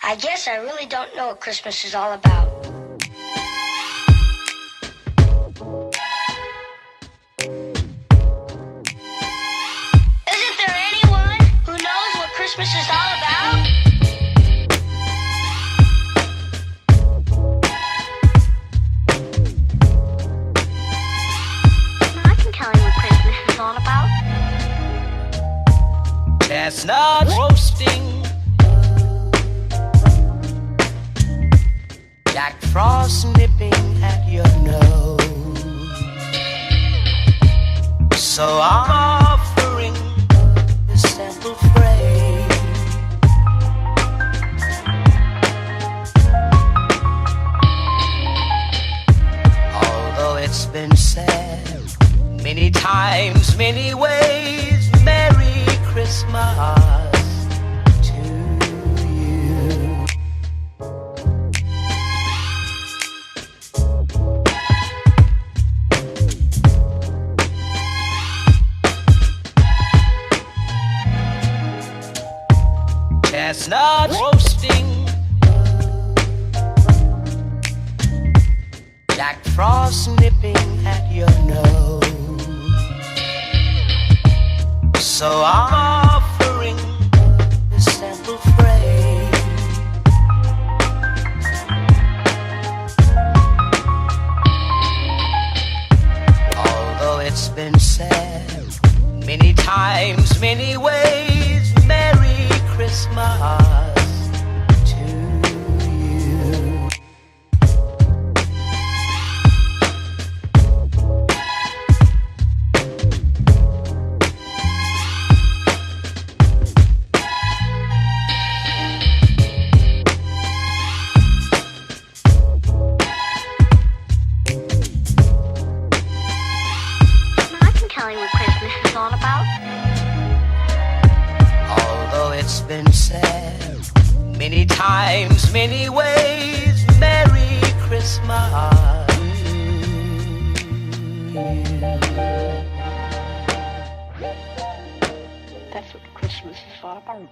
I guess I really don't know what Christmas is all about. Isn't there anyone who knows what Christmas is all about? I can tell you what Christmas is all about. Chestnuts roasting, Jack Frost nipping at your nose. So I'm offering this simple phrase. Although it's been said many times, many ways, Merry Christmas to you. Chestnuts roasting, Jack Frost nipping at your nose. So I'm offering this simple phrase. Although it's been said many times, many ways, Merry Christmas to you. I can tell you what Christmas is all about. Although it's been said many times, many ways, Merry Christmas. That's what Christmas is all about.